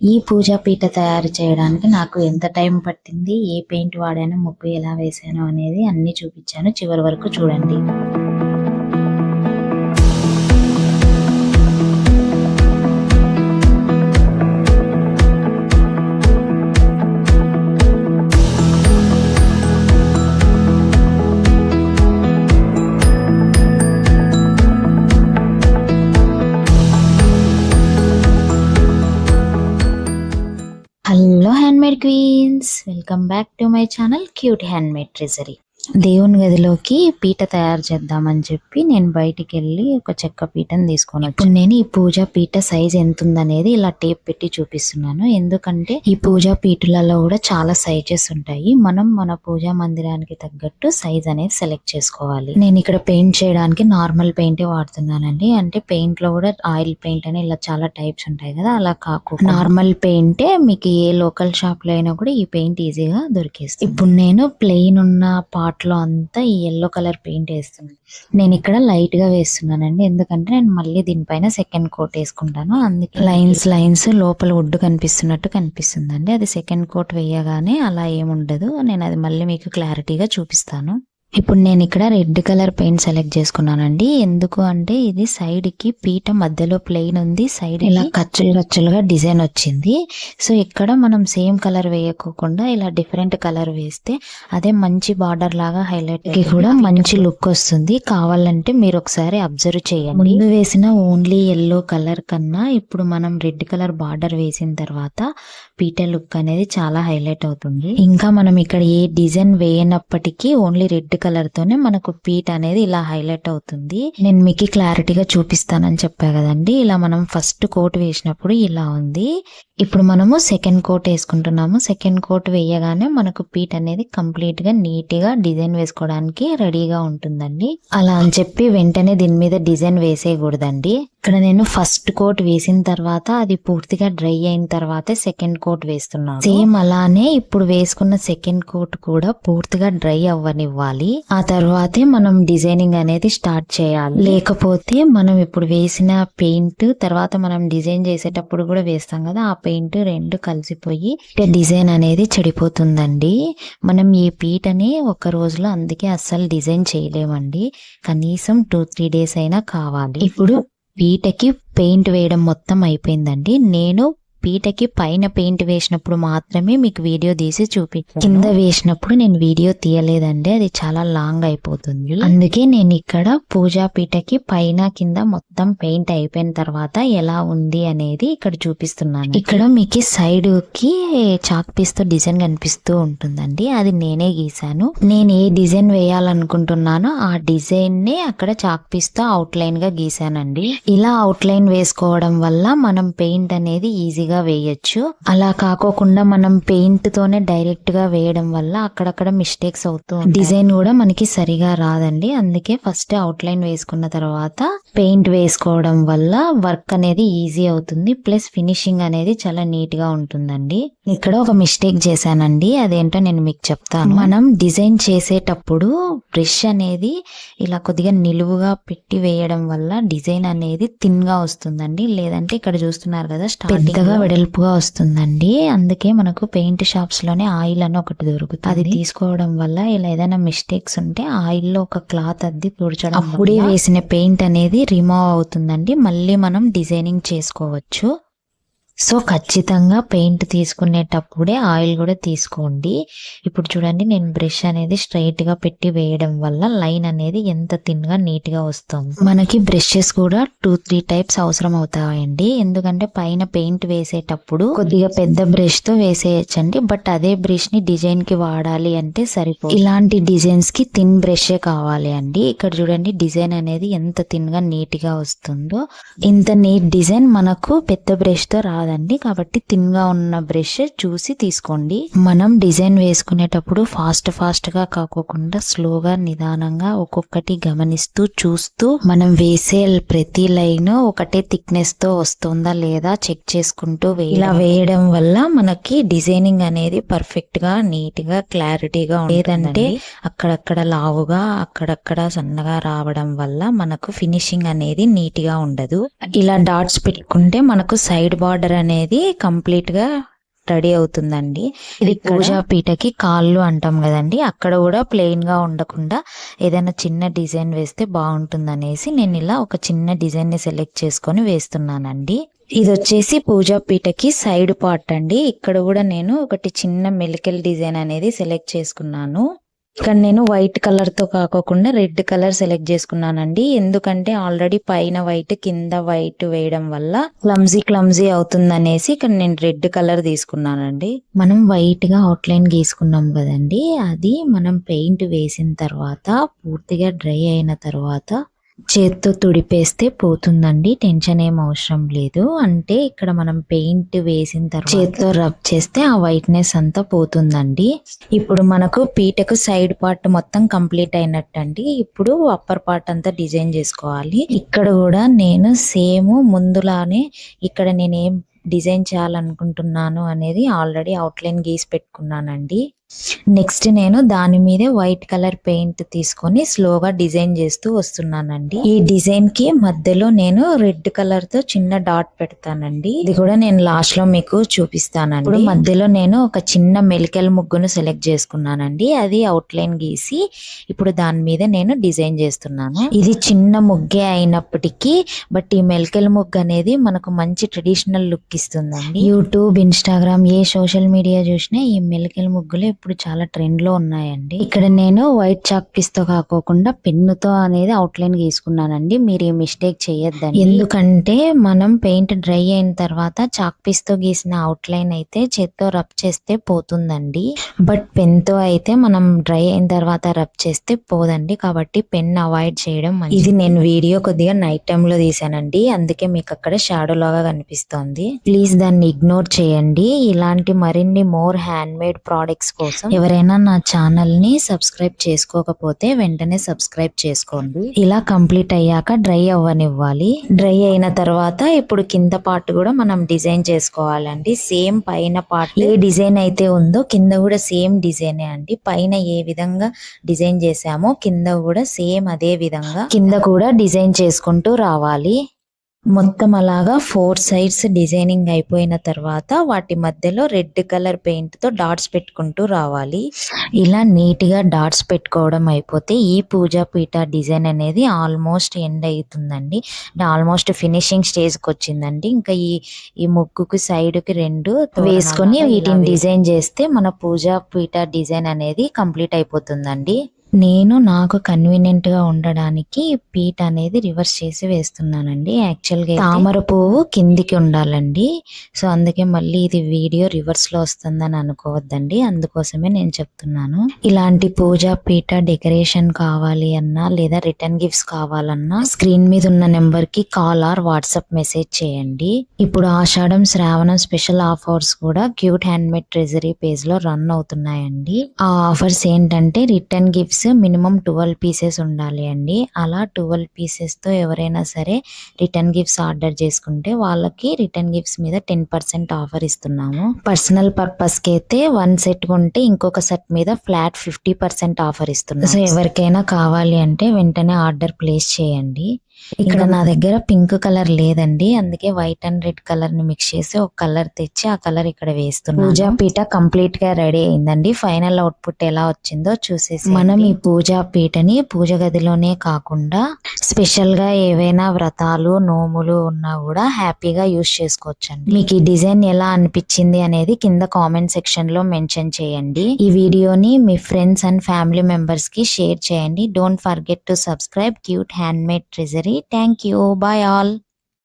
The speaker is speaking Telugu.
ఈ పూజా పీట తయారు చేయడానికి నాకు ఎంత టైం పట్టింది, ఏ పెయింట్ వాడాను, ముగ్గు ఎలా వేసాను అనేది అన్ని చూపించాను. చివరి వరకు చూడండి. Hello handmade queens, welcome back to my channel cute handmade treasury. దేవుని గదిలోకి పీట తయారు చేద్దామని చెప్పి నేను బయటికి వెళ్ళి ఒక చెక్క పీటను తీసుకొని వచ్చాను. నేను ఈ పూజా పీట సైజ్ ఎంత ఉందనేది ఇలా టేప్ పెట్టి చూపిస్తున్నాను. ఎందుకంటే ఈ పూజా పీటలలో కూడా చాలా సైజెస్ ఉంటాయి. మనం మన పూజా మందిరానికి తగ్గట్టు సైజ్ అనేది సెలెక్ట్ చేసుకోవాలి. నేను ఇక్కడ పెయింట్ చేయడానికి నార్మల్ పెయింటే వాడుతున్నానండి. అంటే పెయింట్ లో కూడా ఆయిల్ పెయింట్ అని ఇలా చాలా టైప్స్ ఉంటాయి కదా, అలా కాకుండా నార్మల్ పెయింటే మీకు ఏ లోకల్ షాప్ లో అయినా కూడా ఈ పెయింట్ ఈజీగా దొరికేస్తుంది. ఇప్పుడు నేను ప్లెయిన్ ఉన్న పార్ట్ లో అంతా ఈ ఎల్లో కలర్ పెయింట్ వేస్తున్నాను. నేను ఇక్కడ లైట్ గా వేస్తున్నానండి, ఎందుకంటే నేను మళ్ళీ దీనిపైన సెకండ్ కోట్ వేసుకుంటాను. అందుకే లైన్స్ లోపల వుడ్ కనిపిస్తున్నట్టు కనిపిస్తుందండి. అది సెకండ్ కోట్ వేయగానే అలా ఏముండదు. నేను అది మళ్ళీ మీకు క్లారిటీగా చూపిస్తాను. ఇప్పుడు నేను ఇక్కడ రెడ్ కలర్ పెయింట్ సెలెక్ట్ చేసుకున్నానండి. ఎందుకు అంటే ఇది సైడ్ కి పీట మధ్యలో ప్లెయిన్ ఉంది, సైడ్ ఇలా కచ్చులుగా డిజైన్ వచ్చింది. సో ఇక్కడ మనం సేమ్ కలర్ వేయకోకుండా ఇలా డిఫరెంట్ కలర్ వేస్తే అదే మంచి బార్డర్ లాగా హైలైట్ కి కూడా మంచి లుక్ వస్తుంది. కావాలంటే మీరు ఒకసారి అబ్జర్వ్ చేయండి. ముందు వేసిన ఓన్లీ ఎల్లో కలర్ కన్నా ఇప్పుడు మనం రెడ్ కలర్ బార్డర్ వేసిన తర్వాత పీట లుక్ అనేది చాలా హైలైట్ అవుతుంది. ఇంకా మనం ఇక్కడ ఏ డిజైన్ వేయనప్పటికీ ఓన్లీ రెడ్ కలర్ తోనే మనకు పీట అనేది ఇలా హైలైట్ అవుతుంది. నేను మీకు క్లారిటీగా చూపిస్తానని చెప్పా కదండి. ఇలా మనం ఫస్ట్ కోట్ వేసినప్పుడు ఇలా ఉంది. ఇప్పుడు మనము సెకండ్ కోట్ వేసుకుంటున్నాము. సెకండ్ కోట్ వేయగానే మనకు పీట అనేది కంప్లీట్ గా నీట్ గా డిజైన్ వేసుకోవడానికి రెడీగా ఉంటుందండి. అలా అని చెప్పి వెంటనే దీని మీద డిజైన్ వేసేయకూడదండి. ఇక్కడ నేను ఫస్ట్ కోట్ వేసిన తర్వాత అది పూర్తిగా డ్రై అయిన తర్వాత సెకండ్ కోట్ వేస్తున్నాను. సేమ్ అలానే ఇప్పుడు వేసుకున్న సెకండ్ కోట్ కూడా పూర్తిగా డ్రై అవ్వనివ్వాలి. ఆ తర్వాతే మనం డిజైనింగ్ అనేది స్టార్ట్ చేయాలి. లేకపోతే మనం ఇప్పుడు వేసిన పెయింట్ తర్వాత మనం డిజైన్ చేసేటప్పుడు కూడా వేస్తాం కదా, ఆ పెయింట్ రెండు కలిసిపోయి డిజైన్ అనేది చెడిపోతుందండి. మనం ఈ పీటని ఒక రోజులో అందుకే అస్సలు డిజైన్ చేయలేమండి. కనీసం 2-3 days అయినా కావాలి. ఇప్పుడు పీటకి పెయింట్ వేయడం మొత్తం అయిపోయిందండి. నేను పీటకి పైన పెయింట్ వేసినప్పుడు మాత్రమే మీకు వీడియో తీసి చూపించాను. కింద వేసినప్పుడు నేను వీడియో తీయలేదండి, అది చాలా లాంగ్ అయిపోతుంది. అందుకే నేను ఇక్కడ పూజా పీటకి పైన కింద మొత్తం పెయింట్ అయిపోయిన తర్వాత ఎలా ఉంది అనేది ఇక్కడ చూపిస్తున్నాను. ఇక్కడ మీకు సైడ్ కి చాక్ పీస్ తో డిజైన్ కనిపిస్తూ ఉంటుందండి, అది నేనే గీసాను. నేను ఏ డిజైన్ వేయాలనుకుంటున్నానో ఆ డిజైన్ ని అక్కడ చాక్ పీస్ తో అవుట్ లైన్ గా గీసానండి. ఇలా అవుట్ లైన్ వేసుకోవడం వల్ల మనం పెయింట్ అనేది ఈజీగా వేయచ్చు. అలా కాకోకుండా మనం పెయింట్ తోనే డైరెక్ట్ గా వేయడం వల్ల అక్కడక్కడ మిస్టేక్స్ అవుతూ డిజైన్ కూడా మనకి సరిగా రాదండి. అందుకే ఫస్ట్ అవుట్ లైన్ వేసుకున్న తర్వాత పెయింట్ వేసుకోవడం వల్ల వర్క్ అనేది ఈజీ అవుతుంది. ప్లస్ ఫినిషింగ్ అనేది చాలా నీట్ గా ఉంటుందండి. ఇక్కడ ఒక మిస్టేక్ చేశానండి, అదేంటో నేను మీకు చెప్తాను. మనం డిజైన్ చేసేటప్పుడు బ్రష్ అనేది ఇలా కొద్దిగా నిలువుగా పెట్టి వేయడం వల్ల డిజైన్ అనేది థిన్ గా వస్తుందండి. లేదంటే ఇక్కడ చూస్తున్నారు కదా, పెద్దగా వెడల్పుగా వస్తుందండి. అందుకే మనకు పెయింట్ షాప్స్ లోనే ఆయిల్ అని ఒకటి దొరుకుతుంది. అది తీసుకోవడం వల్ల ఇలా ఏదైనా మిస్టేక్స్ ఉంటే ఆయిల్ లో ఒక క్లాత్ అద్ది తుడచడం, అప్పుడే వేసిన పెయింట్ అనేది రిమూవ్ అవుతుందండి. మళ్ళీ మనం డిజైనింగ్ చేసుకోవచ్చు. సో ఖచ్చితంగా పెయింట్ తీసుకునేటప్పుడే ఆయిల్ కూడా తీసుకోండి. ఇప్పుడు చూడండి, నేను బ్రష్ అనేది స్ట్రైట్ గా పెట్టి వేయడం వల్ల లైన్ అనేది ఎంత థిన్ గా నీట్ గా వస్తుంది. మనకి బ్రషెస్ కూడా 2-3 types అవసరం అవుతాయండి. ఎందుకంటే పైన పెయింట్ వేసేటప్పుడు కొద్దిగా పెద్ద బ్రష్ తో వేసేయచ్చండి, బట్ అదే బ్రష్ ని డిజైన్ కి వాడాలి అంటే సరిపోదు. ఇలాంటి డిజైన్స్ కి థిన్ బ్రషే కావాలి అండి. ఇక్కడ చూడండి, డిజైన్ అనేది ఎంత థిన్ గా నీట్ గా వస్తుందో. ఇంత నీట్ డిజైన్ మనకు పెద్ద బ్రష్ తో రాదండి. కాబట్టి థిన్ గా ఉన్న బ్రష్ చూసి తీసుకోండి. మనం డిజైన్ వేసుకునేటప్పుడు ఫాస్ట్ గా కాకోకుండా స్లోగా నిదానంగా ఒక్కొక్కటి గమనిస్తూ చూస్తూ మనం వేసే ప్రతి లైన్ ఒకటే థిక్నెస్ తో వస్తుందా లేదా చెక్ చేసుకుంటూ ఇలా వేయడం వల్ల మనకి డిజైనింగ్ అనేది పర్ఫెక్ట్ గా నీట్ గా క్లారిటీగా లేదంటే అక్కడక్కడ లావుగా అక్కడక్కడ సన్నగా రావడం వల్ల మనకు ఫినిషింగ్ అనేది నీట్ గా ఉండదు. ఇలా డాట్స్ పెట్టుకుంటే మనకు సైడ్ బార్డర్ కలర్ అనేది కంప్లీట్ గా రెడీ అవుతుందండి. ఇది పూజా పీటకి కాళ్ళు అంటాం కదండి, అక్కడ కూడా ప్లెయిన్ గా ఉండకుండా ఏదైనా చిన్న డిజైన్ వేస్తే బాగుంటుందనేసి నేను ఇలా ఒక చిన్న డిజైన్ ని సెలెక్ట్ చేసుకొని వేస్తున్నానండి. ఇది వచ్చేసి పూజా పీటకి సైడ్ పార్ట్ అండి. ఇక్కడ కూడా నేను ఒకటి చిన్న మెలికల్ డిజైన్ అనేది సెలెక్ట్ చేసుకున్నాను. ఇక్కడ నేను వైట్ కలర్ తో కాకోకుండా రెడ్ కలర్ సెలెక్ట్ చేసుకున్నానండి. ఎందుకంటే ఆల్రెడీ పైన వైట్ కింద వైట్ వేయడం వల్ల క్లమ్జీ అవుతుందనేసి ఇక్కడ నేను రెడ్ కలర్ తీసుకున్నానండి. మనం వైట్ గా అవుట్లైన్ గీసుకున్నాం కదండి, అది మనం పెయింట్ వేసిన తర్వాత పూర్తిగా డ్రై అయిన తర్వాత చేత్తో తుడిపేస్తే పోతుందండి. టెన్షన్ ఏం అవసరం లేదు. అంటే ఇక్కడ మనం పెయింట్ వేసిన తర్వాత చేత్తో రబ్ చేస్తే ఆ వైట్నెస్ అంతా పోతుందండి. ఇప్పుడు మనకు పీటకు సైడ్ పార్ట్ మొత్తం కంప్లీట్ అయినట్టండి. ఇప్పుడు అప్పర్ పార్ట్ అంతా డిజైన్ చేసుకోవాలి. ఇక్కడ కూడా నేను సేమ్ ముందులానే ఇక్కడ నేనేం డిజైన్ చేయాలనుకుంటున్నాను అనేది ఆల్రెడీ అవుట్లైన్ గీసి పెట్టుకున్నానండి. నెక్స్ట్ నేను దాని మీదే వైట్ కలర్ పెయింట్ తీసుకొని స్లోగా డిజైన్ చేస్తూ వస్తున్నానండి. ఈ డిజైన్ కి మధ్యలో నేను రెడ్ కలర్ తో చిన్న డాట్ పెడతానండి. ఇది కూడా నేను లాస్ట్ లో మీకు చూపిస్తానండి. ఇప్పుడు మధ్యలో నేను ఒక చిన్న మెలికల్ ముగ్గును సెలెక్ట్ చేసుకున్నానండి. అది అవుట్లైన్ గీసి ఇప్పుడు దాని మీద నేను డిజైన్ చేస్తున్నాను. ఇది చిన్న ముగ్గే అయినప్పటికీ బట్ ఈ మెలికల్ ముగ్గు అనేది మనకు మంచి ట్రెడిషనల్ లుక్ ఇస్తుందండి. యూట్యూబ్, ఇన్స్టాగ్రామ్ ఏ సోషల్ మీడియా చూసినా ఈ మెలికల్ ముగ్గులు ఇప్పుడు చాలా ట్రెండ్ లో ఉన్నాయండి. ఇక్కడ నేను వైట్ చాక్ పీస్ తో కాకోకుండా పెన్నుతో అనేది అవుట్లైన్ గీసుకున్నానండి. మీరు ఈ మిస్టేక్ చేయొద్దండి. ఎందుకంటే మనం పెయింట్ డ్రై అయిన తర్వాత చాక్ పీస్ తో గీసిన అవుట్లైన్ అయితే చేత్తో రబ్ చేస్తే పోతుందండి. బట్ పెన్ తో అయితే మనం డ్రై అయిన తర్వాత రబ్ చేస్తే పోదండి. కాబట్టి పెన్ అవాయిడ్ చేయడం మంచిది. ఇది నేను వీడియో కొద్దిగా నైట్ టైమ్ లో తీసానండి, అందుకే మీకు అక్కడ షాడో లాగా కనిపిస్తోంది. ప్లీజ్ దాన్ని ఇగ్నోర్ చేయండి. ఇలాంటి మరిన్ని మోర్ హ్యాండ్ మేడ్ ప్రోడక్ట్స్ కోసం ఎవరైనా నా ఛానల్ ని సబ్స్క్రైబ్ చేసుకోకపోతే వెంటనే సబ్స్క్రైబ్ చేసుకోండి. ఇలా కంప్లీట్ అయ్యాక డ్రై అవ్వనివ్వాలి. డ్రై అయిన తర్వాత ఇప్పుడు కింద పార్ట్ కూడా మనం డిజైన్ చేసుకోవాలండి. సేమ్ పైన పార్ట్ ఏ డిజైన్ అయితే ఉందో కింద కూడా సేమ్ డిజైనే అండి. పైన ఏ విధంగా డిజైన్ చేసామో కింద కూడా సేమ్ అదే విధంగా కింద కూడా డిజైన్ చేసుకుంటూ రావాలి. మొత్తం అలాగా 4 సైడ్స్ డిజైనింగ్ అయిపోయిన తర్వాత వాటి మధ్యలో రెడ్ కలర్ పెయింట్ తో డాట్స్ పెట్టుకుంటూ రావాలి. ఇలా నీట్ గా డాట్స్ పెట్టుకోవడం అయిపోతే ఈ పూజా పీఠ డిజైన్ అనేది ఆల్మోస్ట్ ఎండ్ అవుతుందండి. ఆల్మోస్ట్ ఫినిషింగ్ స్టేజ్ కి వచ్చిందండి. ఇంకా ఈ ముగ్గుకు సైడ్ కి 2 వేసుకొని వీటిని డిజైన్ చేస్తే మన పూజా పీఠ డిజైన్ అనేది కంప్లీట్ అయిపోతుందండి. నేను నాకు కన్వీనియంట్ గా ఉండడానికి పీట అనేది రివర్స్ చేసి వేస్తున్నానండి. యాక్చువల్గా తామర పువ్వు కిందికి ఉండాలండి. సో అందుకే మళ్ళీ ఇది వీడియో రివర్స్ లో వస్తుందని అనుకోవద్దండి, అందుకోసమే నేను చెప్తున్నాను. ఇలాంటి పూజా పీట డెకరేషన్ కావాలి అన్నా లేదా రిటర్న్ గిఫ్ట్స్ కావాలన్నా స్క్రీన్ మీద ఉన్న నెంబర్ కి కాల్ ఆర్ వాట్సాప్ మెసేజ్ చేయండి. ఇప్పుడు ఆషాఢం, శ్రావణం స్పెషల్ ఆఫర్స్ కూడా cute hand made treasury page లో రన్ అవుతున్నాయండి. ఆ ఆఫర్స్ ఏంటంటే రిటర్న్ గిఫ్ట్స్ మినిమం 12 పీసెస్ ఉండాలి అండి. అలా 12 పీసెస్ తో ఎవరైనా సరే రిటర్న్ గిఫ్ట్స్ ఆర్డర్ చేసుకుంటే వాళ్ళకి రిటర్న్ గిఫ్ట్స్ మీద 10% ఆఫర్ ఇస్తున్నాము. పర్సనల్ పర్పస్ కి అయితే 1 సెట్ కొంటే ఇంకొక సెట్ మీద ఫ్లాట్ 50% ఆఫర్ ఇస్తున్నాము. సో ఎవరికైనా కావాలి అంటే వెంటనే ఆర్డర్ ప్లేస్ చేయండి. ఇక్కడ నా దగ్గర పింక్ కలర్ లేదండి, అందుకే వైట్ అండ్ రెడ్ కలర్ ని మిక్స్ చేసి ఒక కలర్ తెచ్చి ఆ కలర్ ఇక్కడ వేస్తున్నాను. పూజా పీట కంప్లీట్ గా రెడీ అయిందండి. ఫైనల్ అవుట్పుట్ ఎలా వచ్చిందో చూసేసి మనం ఈ పూజా పీటని పూజ గదిలోనే కాకుండా స్పెషల్ గా ఏవైనా వ్రతాలు, నోములు ఉన్నా కూడా హ్యాపీగా యూస్ చేసుకోవచ్చండి. మీకు ఈ డిజైన్ ఎలా అనిపించింది అనేది కింద కామెంట్ సెక్షన్ లో మెన్షన్ చేయండి. ఈ వీడియోని మీ ఫ్రెండ్స్ అండ్ ఫ్యామిలీ మెంబర్స్ కి షేర్ చేయండి. Don't forget to subscribe cute hand made treasury. Thank you. Bye all.